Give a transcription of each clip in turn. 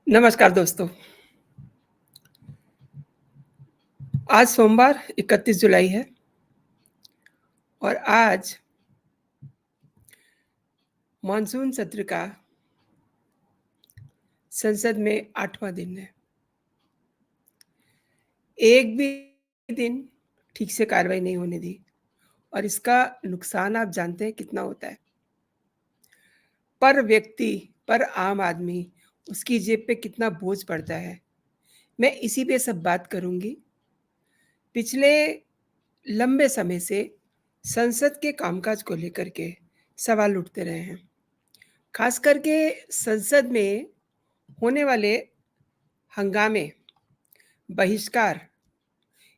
नमस्कार दोस्तों। आज सोमवार 31 जुलाई है और आज मानसून सत्र का संसद में 8वां दिन है। एक भी दिन ठीक से कार्रवाई नहीं होने दी और इसका नुकसान आप जानते हैं कितना होता है। पर व्यक्ति, पर आम आदमी, उसकी जेब पे कितना बोझ पड़ता है। मैं इसी पे सब बात करूँगी। पिछले लंबे समय से संसद के कामकाज को लेकर के सवाल उठते रहे हैं। खास करके संसद में होने वाले हंगामे, बहिष्कार,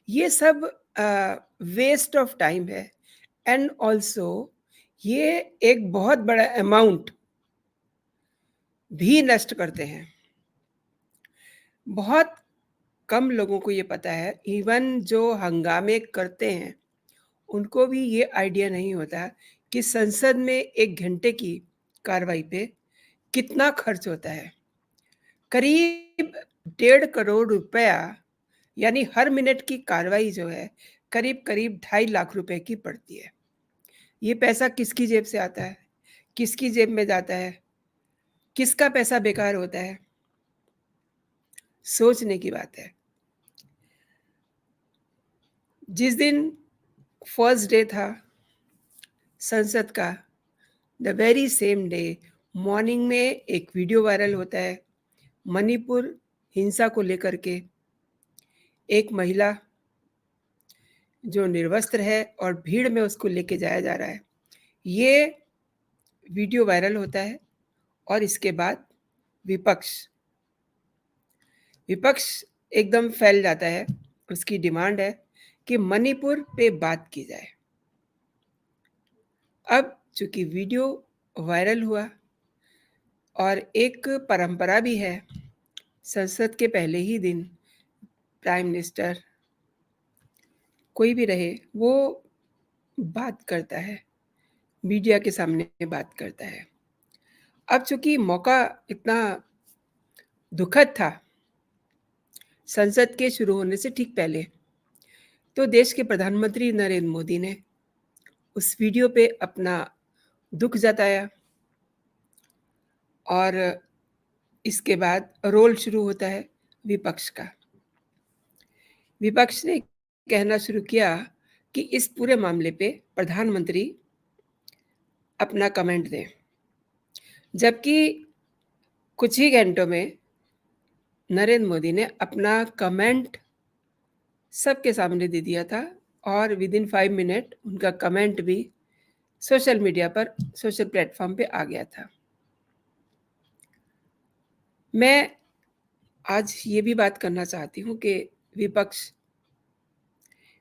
ये सब वेस्ट ऑफ टाइम है एंड ऑल्सो ये एक बहुत बड़ा अमाउंट भी नष्ट करते हैं। बहुत कम लोगों को ये पता है, इवन जो हंगामे करते हैं, उनको भी ये आइडिया नहीं होता कि संसद में 1 घंटे की कार्रवाई पे कितना खर्च होता है। करीब 1.5 करोड़ रुपया, यानी हर मिनट की कार्रवाई जो है, करीब-करीब 2.5 लाख रुपए की पड़ती है। ये पैसा किसकी जेब से आता है? किसकी जेब में जाता है? किसका पैसा बेकार होता है? सोचने की बात है। जिस दिन फर्स्ट डे था संसद का, the very same day morning में एक वीडियो वायरल होता है, मणिपुर हिंसा को लेकर के। एक महिला जो निर्वस्त्र है और भीड़ में उसको लेके जाया जा रहा है। ये वीडियो वायरल होता है और इसके बाद विपक्ष विपक्ष एकदम फैल जाता है। उसकी डिमांड है कि मणिपुर पे बात की जाए। अब चूंकि वीडियो वायरल हुआ और एक परंपरा भी है, संसद के पहले ही दिन प्राइम मिनिस्टर कोई भी रहे वो बात करता है, मीडिया के सामने बात करता है। अब चूंकि मौका इतना दुखद था संसद के शुरू होने से ठीक पहले, तो देश के प्रधानमंत्री नरेंद्र मोदी ने उस वीडियो पे अपना दुख जताया और इसके बाद रोल शुरू होता है विपक्ष का। विपक्ष ने कहना शुरू किया कि इस पूरे मामले पे प्रधानमंत्री अपना कमेंट दें। जबकि कुछ ही घंटों में नरेंद्र मोदी ने अपना कमेंट सबके सामने दे दिया था और विदिन 5 मिनट उनका कमेंट भी सोशल मीडिया पर, सोशल प्लेटफॉर्म पे आ गया था। मैं आज ये भी बात करना चाहती हूँ कि विपक्ष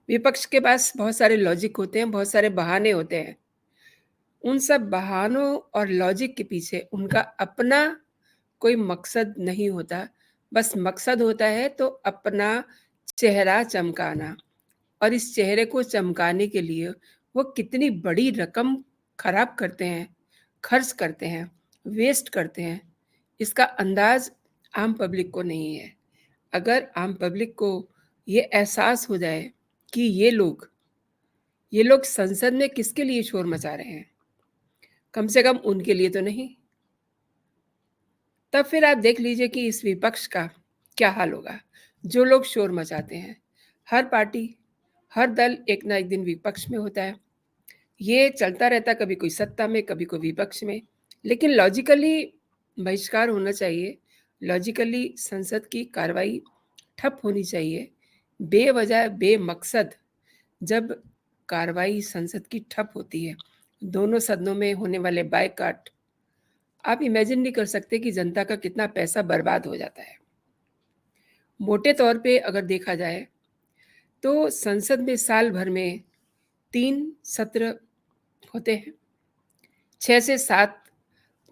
विपक्ष के पास बहुत सारे लॉजिक होते हैं, बहुत सारे बहाने होते हैं। उन सब बहानों और लॉजिक के पीछे उनका अपना कोई मकसद नहीं होता। बस मकसद होता है तो अपना चेहरा चमकाना, और इस चेहरे को चमकाने के लिए वो कितनी बड़ी रकम खराब करते हैं, खर्च करते हैं, वेस्ट करते हैं, इसका अंदाज़ आम पब्लिक को नहीं है। अगर आम पब्लिक को ये एहसास हो जाए कि ये लोग संसद में किसके लिए शोर मचा रहे हैं, कम से कम उनके लिए तो नहीं, तब फिर आप देख लीजिए कि इस विपक्ष का क्या हाल होगा। जो लोग शोर मचाते हैं, हर पार्टी, हर दल एक ना एक दिन विपक्ष में होता है। ये चलता रहता है, कभी कोई सत्ता में, कभी कोई विपक्ष में। लेकिन लॉजिकली बहिष्कार होना चाहिए, लॉजिकली संसद की कार्रवाई ठप होनी चाहिए। बेवजह, बेमकसद जब कार्रवाई संसद की ठप होती है, दोनों सदनों में होने वाले बायकॉट, आप इमेजिन नहीं कर सकते कि जनता का कितना पैसा बर्बाद हो जाता है। मोटे तौर पे अगर देखा जाए तो संसद में साल भर में 3 सत्र होते हैं। 6 से 7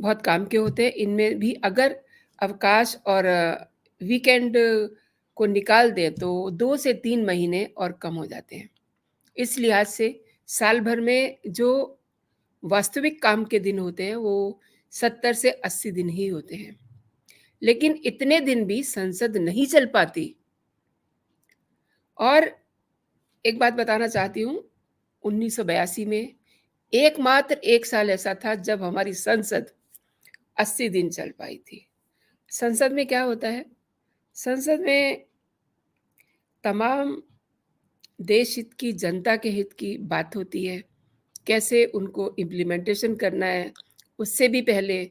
बहुत काम के होते हैं। इनमें भी अगर अवकाश और वीकेंड को निकाल दें तो 2 से 3 महीने और कम हो जाते हैं। इस लिहाज से साल भर में जो वास्तविक काम के दिन होते हैं वो 70 से 80 दिन ही होते हैं। लेकिन इतने दिन भी संसद नहीं चल पाती। और एक बात बताना चाहती हूँ, 1982 में एकमात्र 1 साल ऐसा था जब हमारी संसद 80 दिन चल पाई थी। संसद में क्या होता है? संसद में तमाम देश हित की, जनता के हित की बात होती है। कैसे उनको इम्प्लीमेंटेशन करना है, उससे भी पहले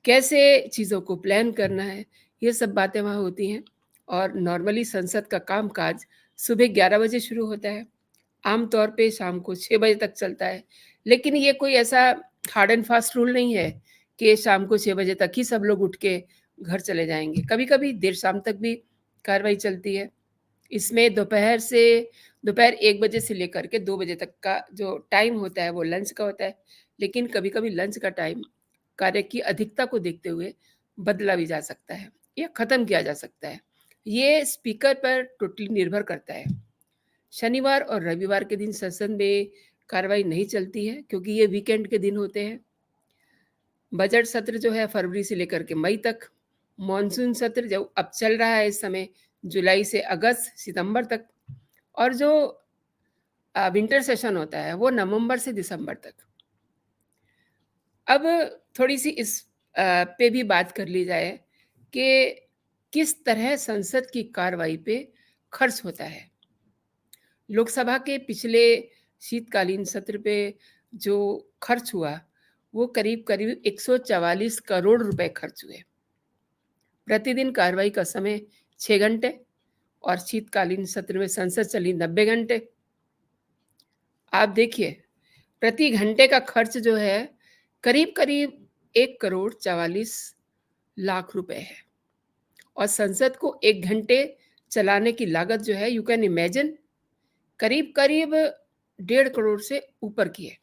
कैसे चीज़ों को प्लान करना है, ये सब बातें वहाँ होती हैं। और नॉर्मली संसद का काम-काज सुबह 11 बजे शुरू होता है। आम तौर पे शाम को 6 बजे तक चलता है। लेकिन ये कोई ऐसा हार्ड एंड फास्ट रूल नहीं है कि शाम को 6 बजे तक ही सब लोग उठ के घर चले जाएँगे। कभी-कभी देर शाम तक भी कार्रवाई चलती है। इसमें दोपहर 1 बजे से लेकर के 2 बजे तक का जो टाइम होता है वो लंच का होता है। लेकिन कभी-कभी लंच का टाइम कार्य की अधिकता को देखते हुए बदला भी जा सकता है या ख़त्म किया जा सकता है। ये स्पीकर पर टोटली निर्भर करता है। शनिवार और रविवार के दिन संसद में कार्रवाई नहीं चलती है क्योंकि ये वीकेंड के दिन होते हैं। बजट सत्र जो है फरवरी से लेकर के मई तक, मॉनसून सत्र जो अब चल रहा है इस समय जुलाई से अगस्त, सितंबर तक, और जो विंटर सेशन होता है वो नवंबर से दिसंबर तक। अब थोड़ी-सी इस पे भी बात कर ली जाए कि किस तरह संसद की कार्रवाई पे खर्च होता है। लोकसभा के पिछले शीतकालीन सत्र पे जो खर्च हुआ, वो करीब-करीब 144 करोड़ रुपए खर्च हुए। प्रतिदिन कार्रवाई का समय 6 घंटे और शीतकालीन सत्र में संसद चली 90 घंटे। आप देखिए, प्रति घंटे का खर्च जो है, करीब-करीब 1 करोड़ 44 लाख रुपए है और संसद को 1 घंटे चलाने की लागत जो है, यू कैन इमेजिन, करीब-करीब 1.5 करोड़ से ऊपर की है।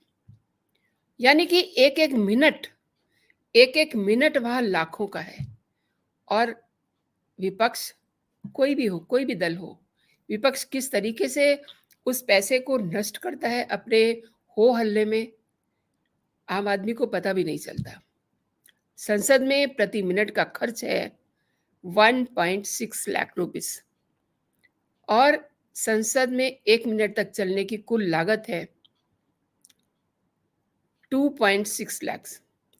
यानी कि एक-एक मिनट वहाँ लाखों का है। और विपक्ष कोई भी हो, कोई भी दल हो, विपक्ष किस तरीके से उस पैसे को नष्ट करता है अपने हो-हल्ले में, आम आदमी को पता भी नहीं चलता। संसद में प्रति मिनट का खर्च है 1.6 लाख रुपीस और संसद में 1 मिनट तक चलने की कुल लागत है 2.6 लाख,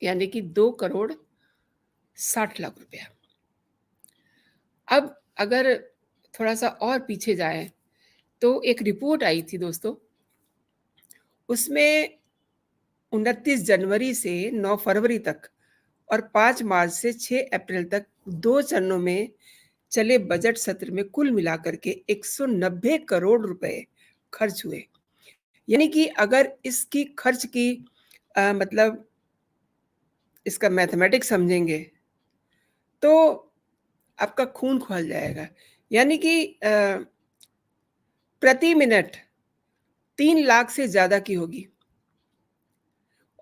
यानी कि 2 करोड़ 60 लाख रुपया। अब अगर थोड़ा-सा और पीछे जाएँ, तो एक रिपोर्ट आई थी दोस्तों, उसमें 29 जनवरी से 9 फरवरी तक और 5 मार्च से 6 अप्रैल तक 2 चरणों में चले बजट सत्र में कुल मिलाकर के 190 करोड़ रुपए खर्च हुए। यानी कि अगर इसकी खर्च की मतलब इसका मैथमेटिक्स समझेंगे, तो आपका खून खौल जाएगा। यानी कि प्रति मिनट 3 लाख से ज़्यादा की होगी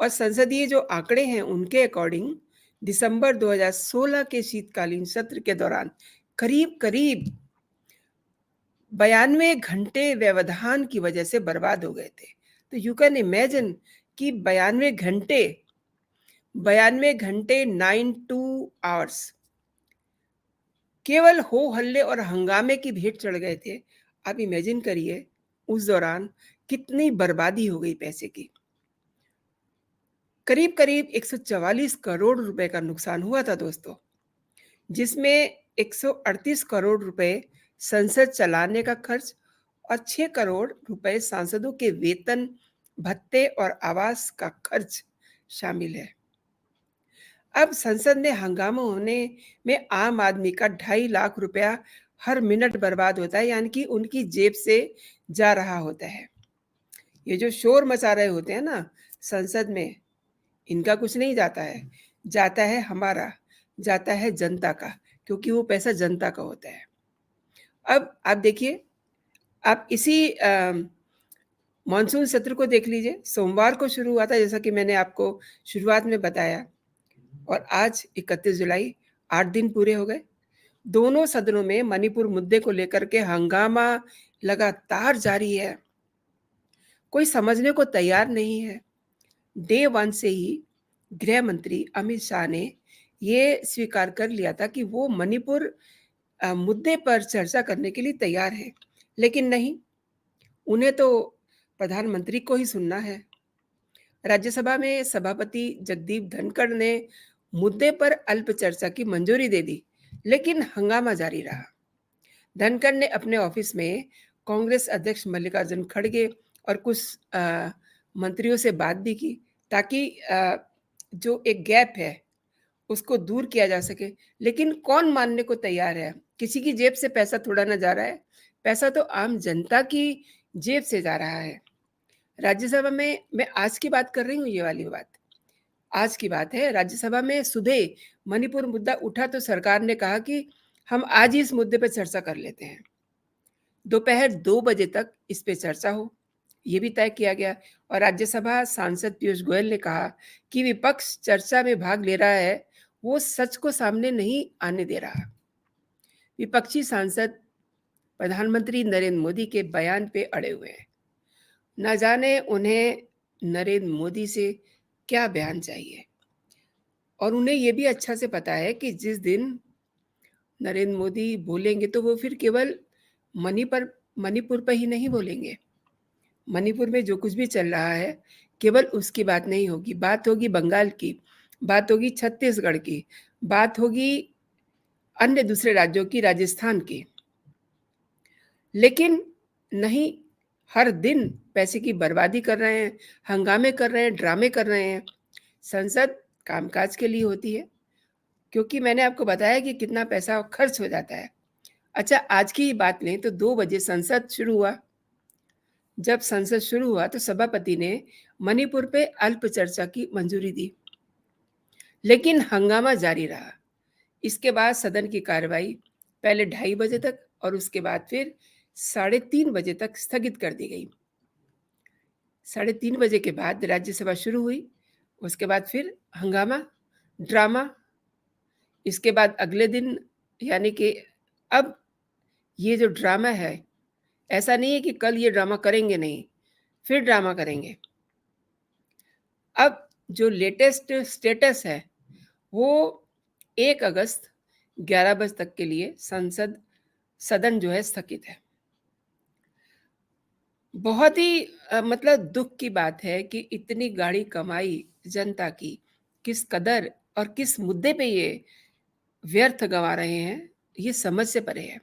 और संसदीय जो आंकड़े हैं उनके अकॉर्डिंग दिसंबर 2016 के शीतकालीन सत्र के दौरान करीब-करीब 92 घंटे व्यवधान की वजह से बर्बाद हो गए थे। तो यू कैन इमेजिन कि 92 घंटे 92 आवर्स केवल हो-हल्ले और हंगामे की भेंट चढ़ गए थे। आप इमेजिन करिए उस दौरान कितनी बर्बादी हो गई पैसे की। करीब-करीब 144 करोड़ रुपए का नुकसान हुआ था दोस्तों, जिसमें 138 करोड़ रुपए संसद चलाने का खर्च और 6 करोड़ रुपए सांसदों के वेतन, भत्ते और आवास का खर्च शामिल है। अब संसद में हंगामा होने में आम आदमी का 2.5 लाख रुपया हर मिनट बर्बाद होता है, यानी कि उनकी जेब से जा रहा होता है। ये जो शोर मचा रहे होते हैं ना संसद में, इनका कुछ नहीं जाता है, जाता है हमारा, जाता है जनता का, क्योंकि वो पैसा जनता का होता है। अब आप देखिए, आप इसी मानसून सत्र को देख लीजिए, सोमवार को शुरू हुआ था जैसा कि मैंने आपको शुरुआत में बताया और आज 31 जुलाई, 8 दिन पूरे हो गए। दोनों सदनों में मणिपुर मुद्दे को लेकर के हंगामा लगातार जारी है। कोई समझने को तैयार नहीं है। डे 1 से ही गृह मंत्री अमित शाह ने ये स्वीकार कर लिया था कि वो मणिपुर मुद्दे पर चर्चा करने के लिए तैयार हैं। लेकिन नहीं, उन्हें तो प्रधानमंत्री को ही सुनना है। राज्यसभा में सभापति जगदीप धनखड़ ने मुद्दे पर अल्प चर्चा की मंजूरी दे दी, लेकिन हंगामा जारी रहा। धनखड़ ने अपने ऑफिस में कांग्रेस अध्यक्ष मल्लिकार्जुन खड़गे और कुछ मंत्रियों से बात भी की, ताकि जो एक गैप है उसको दूर किया जा सके। लेकिन कौन मानने को तैयार है? किसी की जेब से पैसा थोड़ा ना जा रहा है, पैसा तो आम जनता की जेब से जा रहा है। राज्यसभा में मैं आज की बात कर रही हूँ, ये वाली बात आज की बात है। राज्यसभा में सुबह मणिपुर मुद्दा उठा तो सरकार ने कहा कि हम आज ही इस मुद्दे पर चर्चा कर लेते हैं। दोपहर 2 बजे तक इस पे चर्चा हो, ये भी तय किया गया। और राज्यसभा सांसद पीयूष गोयल ने कहा कि विपक्ष चर्चा में भाग ले रहा है, वो सच को सामने नहीं आने दे रहा। विपक्षी सांसद प्रधानमंत्री नरेंद्र मोदी के बयान पे अड़े हुए हैं। न जाने उन्हें नरेंद्र मोदी से क्या बयान चाहिए, और उन्हें ये भी अच्छा से पता है कि जिस दिन नरेंद्र मोदी बोलेंगे तो वो फिर केवल मणिपुर पर ही नहीं बोलेंगे। मणिपुर में जो कुछ भी चल रहा है, केवल उसकी बात नहीं होगी। बात होगी बंगाल की, बात होगी छत्तीसगढ़ की, बात होगी अन्य दूसरे राज्यों की, राजस्थान की। लेकिन नहीं, हर दिन पैसे की बर्बादी कर रहे हैं, हंगामे कर रहे हैं, ड्रामे कर रहे हैं। संसद कामकाज के लिए होती है, क्योंकि मैंने आपको बताया कि कितना पैसा खर्च हो जाता है। अच्छा, आज की ही बात लें तो 2 बजे संसद शुरू हुआ। जब संसद शुरू हुआ तो सभापति ने मणिपुर पे अल्प चर्चा की मंजूरी दी, लेकिन हंगामा जारी रहा। इसके बाद सदन की कार्रवाई पहले 2:30 बजे तक और उसके बाद फिर 3:30 बजे तक स्थगित कर दी गई। 3:30 बजे के बाद राज्यसभा शुरू हुई, उसके बाद फिर हंगामा, ड्रामा। इसके बाद अगले दिन, यानी कि अब ये जो ड्रामा है, ऐसा नहीं है कि कल ये ड्रामा करेंगे नहीं, फिर ड्रामा करेंगे। अब जो लेटेस्ट स्टेटस है वो 1 अगस्त 11 बजे तक के लिए सदन जो है स्थगित है। बहुत ही मतलब दुख की बात है कि इतनी गाढ़ी कमाई जनता की किस कदर और किस मुद्दे पे ये व्यर्थ गंवा रहे हैं, ये समझ से परे है।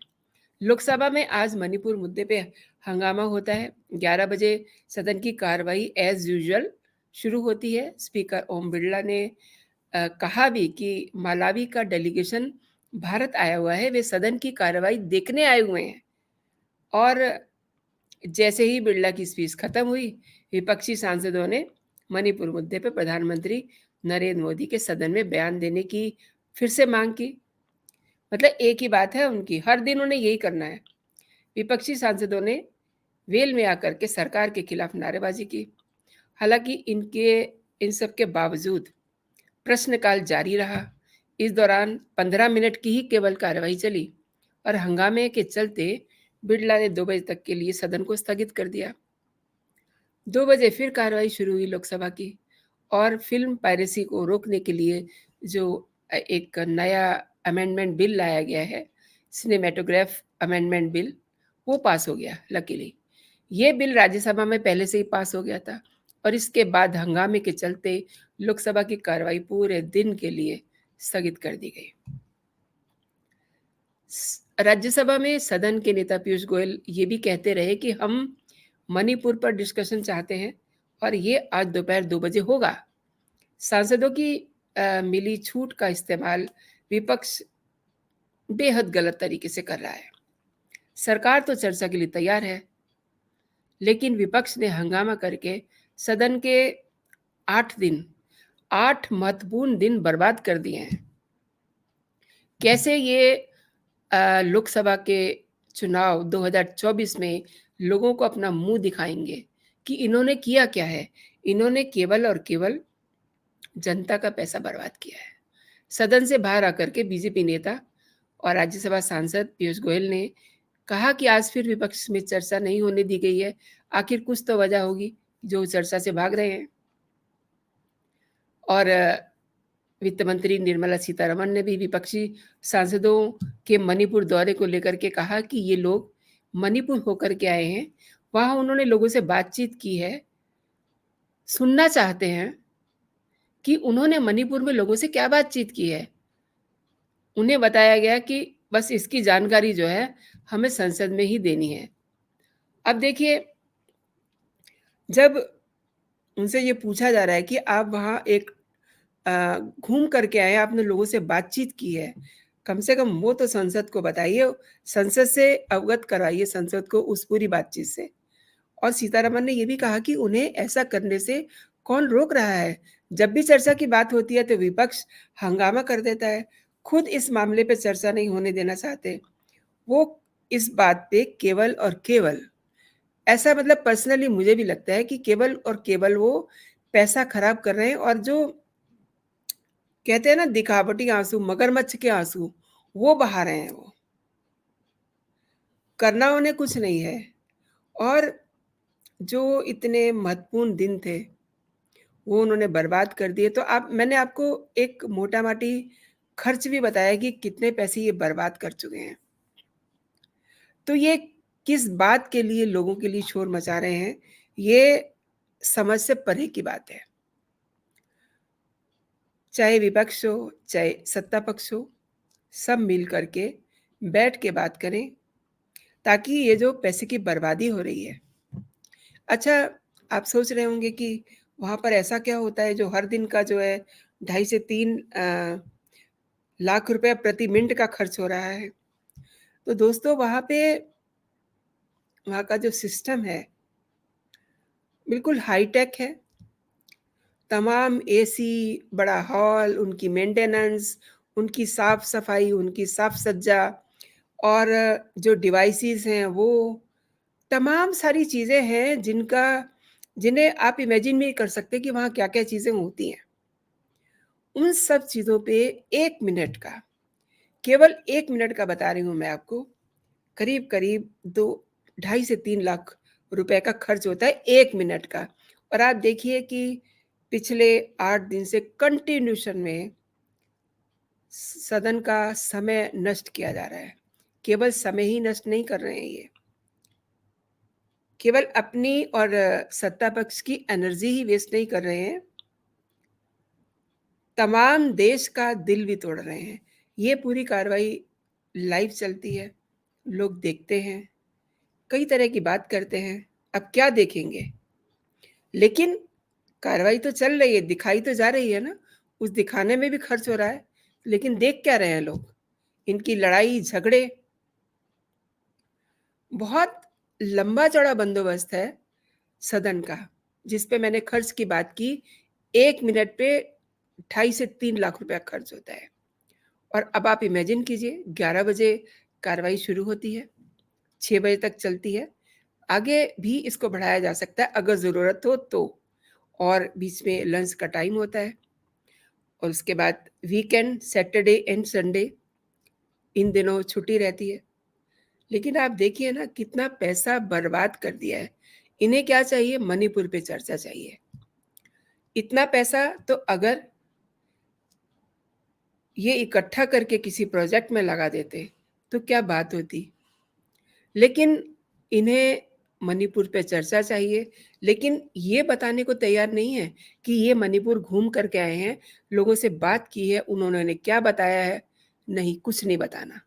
लोकसभा में आज मणिपुर मुद्दे पे हंगामा होता है। 11 बजे सदन की कार्रवाई एज यूजुअल शुरू होती है। स्पीकर ओम बिरला ने कहा भी कि मालावी का डेलीगेशन भारत आया हुआ है, वे सदन की कार्रवाई देखने आए हुए हैं। और जैसे ही बिरला की स्पीच खत्म हुई, विपक्षी सांसदों ने मणिपुर मुद्दे पर प्रधानमंत्री नरेंद्र मोदी के सदन में बयान देने की फिर से मांग की। मतलब एक ही बात है उनकी, हर दिन उन्हें यही करना है। विपक्षी सांसदों ने वेल में आकर के सरकार के खिलाफ नारेबाजी की। हालांकि इन सब के बावजूद प्रश्नकाल जारी रहा। इस दौरान 15 मिनट की ही केवल कार्रवाई चली और हंगामे के चलते बिरला ने 2 बजे तक के लिए सदन को स्थगित कर दिया। 2 बजे फिर कार्रवाई शुरू हुई लोकसभा की, और फिल्म पायरेसी को रोकने के लिए जो एक नया अमेंडमेंट बिल लाया गया है, सिनेमेटोग्राफ अमेंडमेंट बिल, वो पास हो गया। लकीली ये बिल राज्यसभा में पहले से ही पास हो गया था, और इसके बाद हंगामे के चलते लोकसभा की कार्रवाई पूरे दिन के लिए स्थगित कर दी गई। राज्यसभा में सदन के नेता पीयूष गोयल ये भी कहते रहे कि हम मणिपुर पर डिस्कशन चाहते हैं, और ये आज दोपहर 2 बजे होगा। सांसदों की मिली छूट का इस्तेमाल विपक्ष बेहद गलत तरीके से कर रहा है। सरकार तो चर्चा के लिए तैयार है, लेकिन विपक्ष ने हंगामा करके सदन के 8 महत्वपूर्ण दिन बर्बाद कर दिए हैं। कैसे ये लोकसभा के चुनाव 2024 में लोगों को अपना मुंह दिखाएंगे कि इन्होंने किया क्या है? इन्होंने केवल और केवल जनता का पैसा बर्बाद किया है। सदन से बाहर आकर के बीजेपी नेता और राज्यसभा सांसद पीयूष गोयल ने कहा कि आज फिर विपक्ष में चर्चा नहीं होने दी गई है। आखिर कुछ तो वजह होगी जो चर्चा से भाग रहे हैं। और वित्त मंत्री निर्मला सीतारमण ने भी विपक्षी सांसदों के मणिपुर दौरे को लेकर के कहा कि ये लोग मणिपुर होकर के आए हैं, वहाँ उन्होंने लोगों से बातचीत की है, सुनना चाहते हैं कि उन्होंने मणिपुर में लोगों से क्या बातचीत की है। उन्हें बताया गया कि बस इसकी जानकारी जो है हमें संसद में ही देनी है। अब देखिए, जब उनसे ये पूछा जा रहा है कि आप वहाँ एक घूम करके आए, आपने लोगों से बातचीत की है, कम से कम वो तो संसद को बताइए, संसद से अवगत कराइए संसद को उस पूरी बातचीत से। और सीतारमण ने ये भी कहा कि उन्हें ऐसा करने से कौन रोक रहा है? जब भी चर्चा की बात होती है तो विपक्ष हंगामा कर देता है, खुद इस मामले पे चर्चा नहीं होने देना चाहते। वो इस बात पे केवल और केवल, ऐसा मतलब पर्सनली मुझे भी लगता है कि केवल और केवल वो पैसा खराब कर रहे हैं, और जो कहते हैं ना दिखावटी आँसू, मगरमच्छ के आँसू, वो बहा रहे हैं वो। करना उन्हें कुछ नहीं है। और जो इतने महत्वपूर्ण दिन थे, वो उन्होंने बर्बाद कर दिए। तो आप मैंने आपको एक मोटा-माटी खर्च भी बताया कि कितने पैसे ये बर्बाद कर चुके हैं। तो ये किस बात के लिए लोगों के लिए शोर मचा रहे हैं, ये समझ से परे की बात है। चाहे विपक्ष हो, चाहे सत्ता पक्ष हो, सब मिल कर के बैठ के बात करें, ताकि ये जो पैसे की बर्बादी हो रही है। अच्छा, आप सोच रहे होंगे कि वहाँ पर ऐसा क्या होता है जो हर दिन का जो है 2.5 से 3 लाख रुपए प्रति मिनट का खर्च हो रहा है। तो दोस्तों, वहाँ का जो सिस्टम है, बिल्कुल हाई-टेक है। तमाम एसी, बड़ा हॉल, उनकी मेंटेनेंस, उनकी साफ-सफाई, उनकी साफ-सज्जा, और जो डिवाइसेज़ हैं वो तमाम सारी चीज़ें हैं जिन्हें आप इमेजिन नहीं कर सकते कि वहाँ क्या-क्या चीज़ें होती हैं। उन सब चीज़ों पे 1 मिनट का, केवल 1 मिनट का बता रही हूँ मैं आपको, करीब-करीब 2 ढाई से 3 लाख रुपए का खर्च होता है 1 मिनट का। और आप देखिए कि पिछले 8 दिन से कंटिन्यूशन में सदन का समय नष्ट किया जा रहा है। केवल समय ही नष्ट नहीं कर रहे हैं ये, केवल अपनी और सत्ता पक्ष की एनर्जी ही वेस्ट नहीं कर रहे हैं, तमाम देश का दिल भी तोड़ रहे हैं। ये पूरी कार्रवाई लाइव चलती है, लोग देखते हैं, कई तरह की बात करते हैं। अब क्या देखेंगे? लेकिन कार्रवाई तो चल रही है, दिखाई तो जा रही है ना, उस दिखाने में भी खर्च हो रहा है, लेकिन देख क्या रहे हैं लोग? इनकी लड़ाई, झगड़े, बहुत लंबा-चौड़ा बंदोबस्त है सदन का, जिस पे मैंने खर्च की बात की। 1 मिनट पे 2.5 से 3 लाख रुपया खर्च होता है। और अब आप इमेजिन कीजिए, 11 बजे कार्रवाई शुरू होती है, 6 बजे तक चलती है। आगे भी इसको बढ़ाया जा सकता है अगर ज़रूरत हो तो, और बीच में लंच का टाइम होता है, और उसके बाद वीकेंड, सैटरडे एंड संडे, इन दिनों छुट्टी रहती है। लेकिन आप देखिए ना कितना पैसा बर्बाद कर दिया है। इन्हें क्या चाहिए? मणिपुर पे चर्चा चाहिए। इतना पैसा तो अगर ये इकट्ठा करके किसी प्रोजेक्ट में लगा देते, तो क्या बात होती। लेकिन इन्हें मणिपुर पे चर्चा चाहिए, लेकिन ये बताने को तैयार नहीं है कि ये मणिपुर घूम कर के आए हैं, लोगों से बात की है, उन्होंने क्या बताया है। नहीं, कुछ नहीं बताना।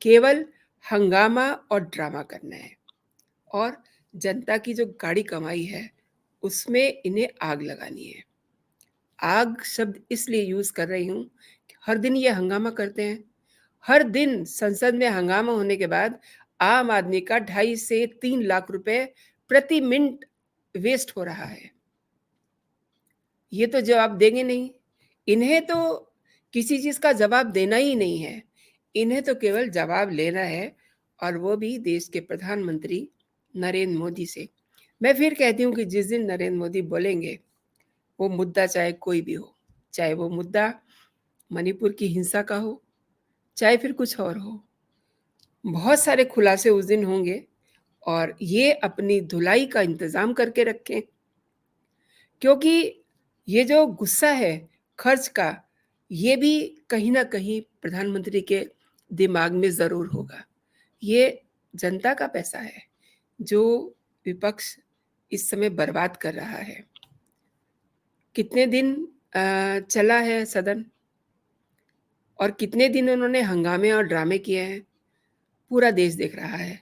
केवल हंगामा और ड्रामा करना है, और जनता की जो गाढ़ी कमाई है, उसमें इन्हें आग लगानी है। आग शब्द इसलिए यूज़ कर रही हूँ, कि हर दिन ये हंगामा करते हैं। हर दिन संसद में हंगामा होने के बाद आम आदमी का 2.5 से 3 लाख रुपए प्रति मिनट वेस्ट हो रहा है। ये तो जवाब देंगे नहीं। इन्हें तो किसी चीज़ का जवाब देना ही नहीं है। इन्हें तो केवल जवाब लेना है, और वो भी देश के प्रधानमंत्री नरेंद्र मोदी से। मैं फिर कहती हूँ कि जिस दिन नरेंद्र मोदी बोलेंगे, वो मुद्दा चाहे कोई भी हो, चाहे वो मुद्दा मणिपुर की हिंसा का हो, चाहे फिर कुछ और हो, बहुत सारे खुलासे उस दिन होंगे, और ये अपनी धुलाई का इंतज़ाम करके रखें, क्योंकि ये जो गुस्सा है खर्च का, ये भी कहीं न कहीं प्रधानमंत्री के दिमाग में ज़रूर होगा। ये जनता का पैसा है, जो विपक्ष इस समय बर्बाद कर रहा है। कितने दिन चला है सदन और कितने दिन उन्होंने हंगामे और ड्रामे किए हैं, पूरा देश देख रहा है।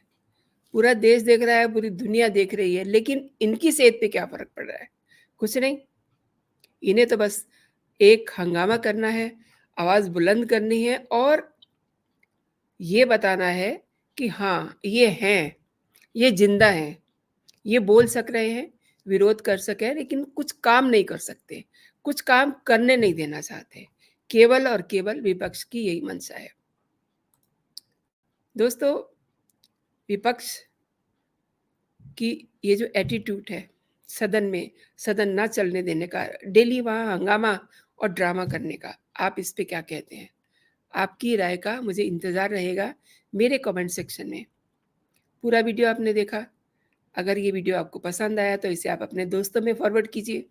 पूरा देश देख रहा है, पूरी दुनिया देख रही है, लेकिन इनकी सेहत पे क्या फ़र्क पड़ रहा है? कुछ नहीं। इन्हें तो बस एक हंगामा करना है, आवाज़ बुलंद करनी है और ये बताना है कि हाँ, ये हैं, ये ज़िंदा हैं, ये बोल सक रहे हैं, विरोध कर सके हैं, लेकिन कुछ काम नहीं कर सकते, कुछ काम करने नहीं देना चाहते। केवल और केवल विपक्ष की यही मंशा है। दोस्तों, विपक्ष की ये जो एटीट्यूड है सदन में, सदन ना चलने देने का, डेली वहाँ हंगामा और ड्रामा करने का, आप इस पे क्या कहते हैं? आपकी राय का मुझे इंतज़ार रहेगा मेरे कमेंट सेक्शन में। पूरा वीडियो आपने देखा, अगर ये वीडियो आपको पसंद आया तो इसे आप अपने दोस्तों में फॉरवर्ड कीजिए।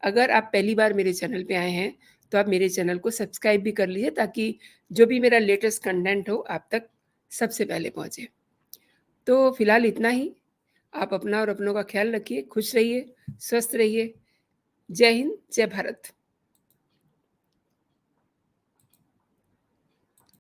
अगर आप पहली बार मेरे चैनल पे आए हैं, तो आप मेरे चैनल को सब्सक्राइब भी कर लीजिए ताकि जो भी मेरा लेटेस्ट कंटेंट हो आप तक सबसे पहले पहुँचे। तो फिलहाल इतना ही। आप अपना और अपनों का ख्याल रखिए, खुश रहिए, स्वस्थ रहिए। जय हिंद, जय भारत।